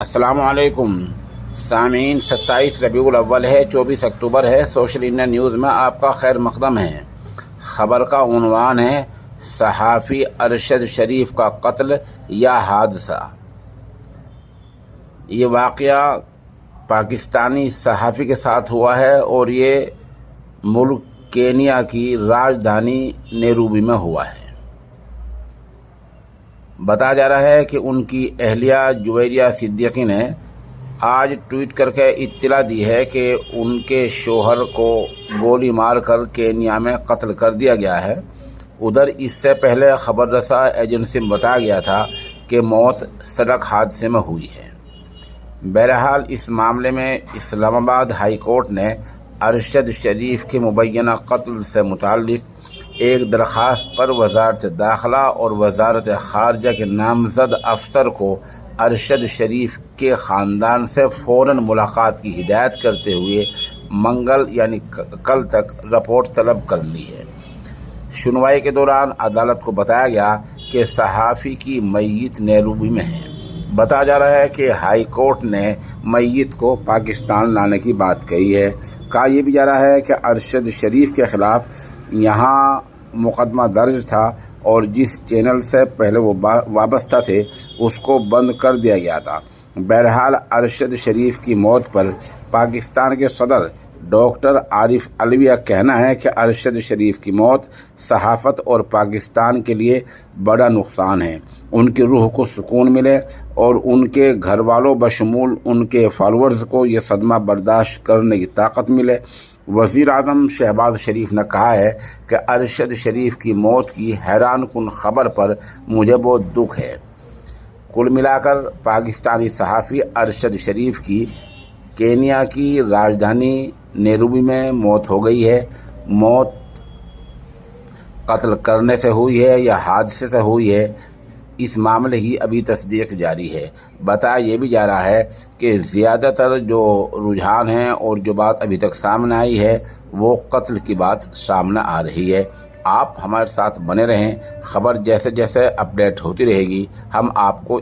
السلام علیکم سامعین، 27 ربیع الاول ہے، 24 اکتوبر ہے۔ سوشل انڈیا نیوز میں آپ کا خیر مقدم ہے۔ خبر کا عنوان ہے صحافی ارشد شریف کا قتل یا حادثہ۔ یہ واقعہ پاکستانی صحافی کے ساتھ ہوا ہے اور یہ ملک کینیا کی راجدھانی نیروبی میں ہوا ہے۔ بتایا جا رہا ہے کہ ان کی اہلیہ جویریہ صدیقی نے آج ٹویٹ کر کے اطلاع دی ہے کہ ان کے شوہر کو گولی مار کر کینیا میں قتل کر دیا گیا ہے۔ ادھر اس سے پہلے خبر رساں ایجنسی میں بتایا گیا تھا کہ موت سڑک حادثے میں ہوئی ہے۔ بہرحال اس معاملے میں اسلام آباد ہائی کورٹ نے ارشد شریف کے مبینہ قتل سے متعلق ایک درخواست پر وزارت داخلہ اور وزارت خارجہ کے نامزد افسر کو ارشد شریف کے خاندان سے فوراً ملاقات کی ہدایت کرتے ہوئے منگل یعنی کل تک رپورٹ طلب کر لی ہے۔ سنوائی کے دوران عدالت کو بتایا گیا کہ صحافی کی میت نیروبی میں ہے۔ بتایا جا رہا ہے کہ ہائی کورٹ نے میت کو پاکستان لانے کی بات کہی ہے۔ کہا یہ بھی جا رہا ہے کہ ارشد شریف کے خلاف یہاں مقدمہ درج تھا اور جس چینل سے پہلے وہ وابستہ تھے اس کو بند کر دیا گیا تھا۔ بہرحال ارشد شریف کی موت پر پاکستان کے صدر ڈاکٹر عارف علوی کا کہنا ہے کہ ارشد شریف کی موت صحافت اور پاکستان کے لیے بڑا نقصان ہے۔ ان کی روح کو سکون ملے اور ان کے گھر والوں بشمول ان کے فالورز کو یہ صدمہ برداشت کرنے کی طاقت ملے۔ وزیر اعظم شہباز شریف نے کہا ہے کہ ارشد شریف کی موت کی حیران کن خبر پر مجھے بہت دکھ ہے۔ کل ملا کر پاکستانی صحافی ارشد شریف کی کینیا کی راجدھانی نیروبی میں موت ہو گئی ہے۔ موت قتل کرنے سے ہوئی ہے یا حادثے سے ہوئی ہے، اس معاملے کی ابھی تصدیق جاری ہے۔ بتایا یہ بھی جا رہا ہے کہ زیادہ تر جو رجحان ہیں اور جو بات ابھی تک سامنے آئی ہے وہ قتل کی بات سامنے آ رہی ہے۔ آپ ہمارے ساتھ بنے رہیں، خبر جیسے جیسے اپڈیٹ ہوتی رہے گی ہم آپ کو